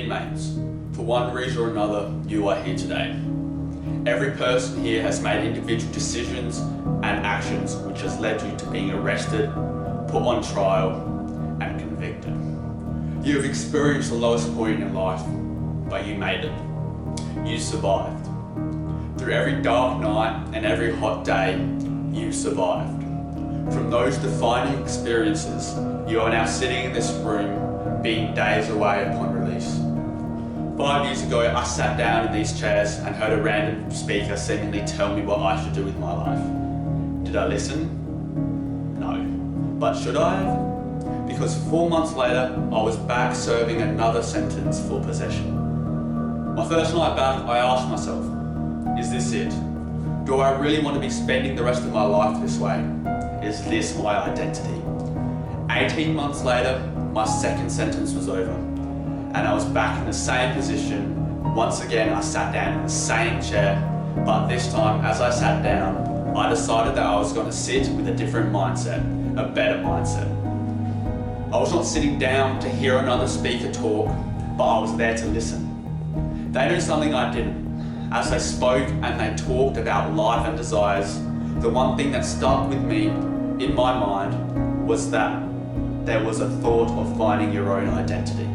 inmates. For one reason or another, you are here today. Every person here has made individual decisions and actions which has led you to being arrested, put on trial, and convicted. You have experienced the lowest point in your life, but you made it. You survived. Through every dark night and every hot day, you survived. From those defining experiences, you are now sitting in this room, being days away upon release. 5 years ago, I sat down in these chairs and heard a random speaker seemingly tell me what I should do with my life. Did I listen? No. But should I have? Because 4 months later, I was back serving another sentence for possession. My first night back, I asked myself, is this it? Do I really want to be spending the rest of my life this way? Is this my identity? 18 months later, my second sentence was over, and I was back in the same position. Once again, I sat down in the same chair, but this time, as I sat down, I decided that I was going to sit with a different mindset, a better mindset. I was not sitting down to hear another speaker talk, but I was there to listen. They knew something I didn't. As they spoke and they talked about life and desires, the one thing that stuck with me in my mind was that there was a thought of finding your own identity.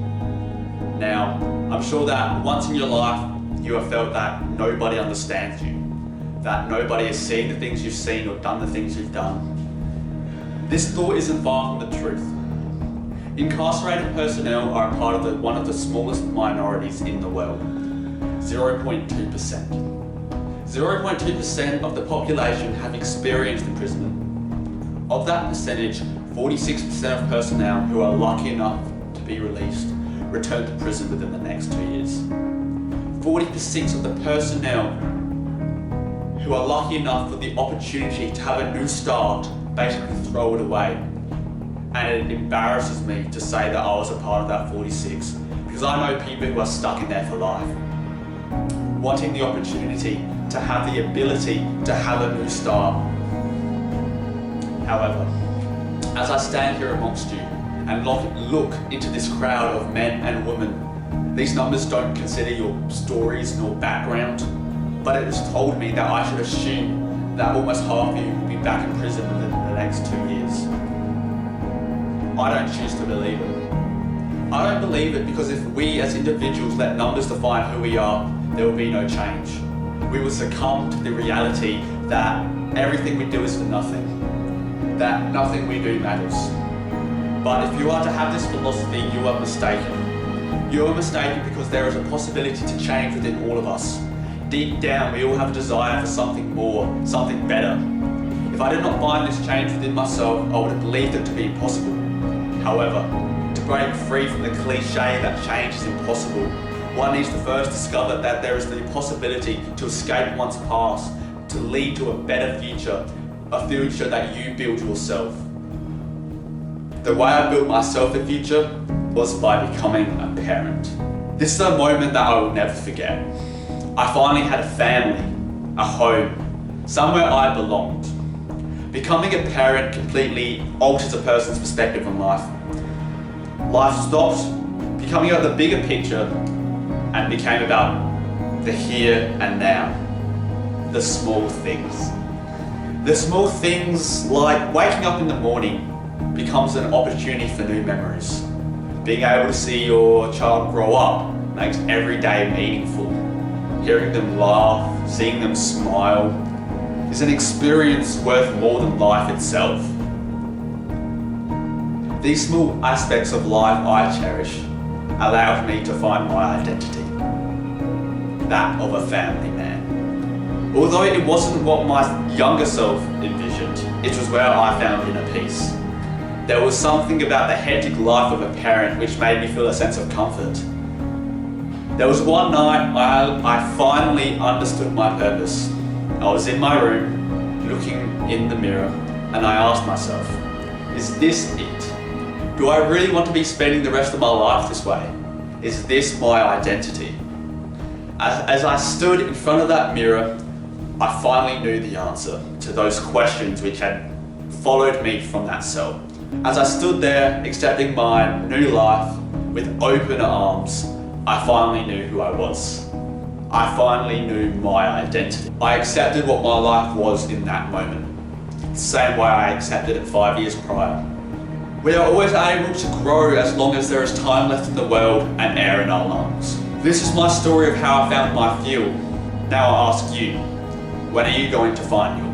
Now, I'm sure that once in your life, you have felt that nobody understands you, that nobody has seen the things you've seen or done the things you've done. This thought isn't far from the truth. Incarcerated personnel are a part of one of the smallest minorities in the world, 0.2%. 0.2% of the population have experienced imprisonment. Of that percentage, 46% of personnel who are lucky enough to be released return to prison within the next 2 years. 40% of the personnel who are lucky enough for the opportunity to have a new start basically throw it away. And it embarrasses me to say that I was a part of that 46, because I know people who are stuck in there for life, wanting the opportunity to have the ability to have a new start. However, as I stand here amongst you and look into this crowd of men and women, these numbers don't consider your stories nor background, but it has told me that I should assume that almost half of you will be back in prison within the next 2 years. I don't choose to believe it. I don't believe it because if we as individuals let numbers define who we are, there will be no change. We will succumb to the reality that everything we do is for nothing, that nothing we do matters. But if you are to have this philosophy, you are mistaken. You are mistaken because there is a possibility to change within all of us. Deep down, we all have a desire for something more, something better. If I did not find this change within myself, I would have believed it to be impossible. However, to break free from the cliche that change is impossible, one needs to first discover that there is the possibility to escape one's past, to lead to a better future, a future that you build yourself. The way I built myself a future was by becoming a parent. This is a moment that I will never forget. I finally had a family, a home, somewhere I belonged. Becoming a parent completely alters a person's perspective on life. Life stopped becoming about the bigger picture and became about the here and now, the small things. The small things like waking up in the morning becomes an opportunity for new memories. Being able to see your child grow up makes every day meaningful. Hearing them laugh, seeing them smile, is an experience worth more than life itself. These small aspects of life I cherish allowed me to find my identity, that of a family man. Although it wasn't what my younger self envisioned, it was where I found inner peace. There was something about the hectic life of a parent which made me feel a sense of comfort. There was one night I finally understood my purpose. I was in my room, looking in the mirror, and I asked myself, is this it? Do I really want to be spending the rest of my life this way? Is this my identity? As I stood in front of that mirror, I finally knew the answer to those questions which had followed me from that cell. As I stood there accepting my new life with open arms, I finally knew who I was. I finally knew my identity. I accepted what my life was in that moment, the same way I accepted it 5 years prior. We are always able to grow as long as there is time left in the world and air in our lungs. This is my story of how I found my fuel. Now I ask you, when are you going to find yours?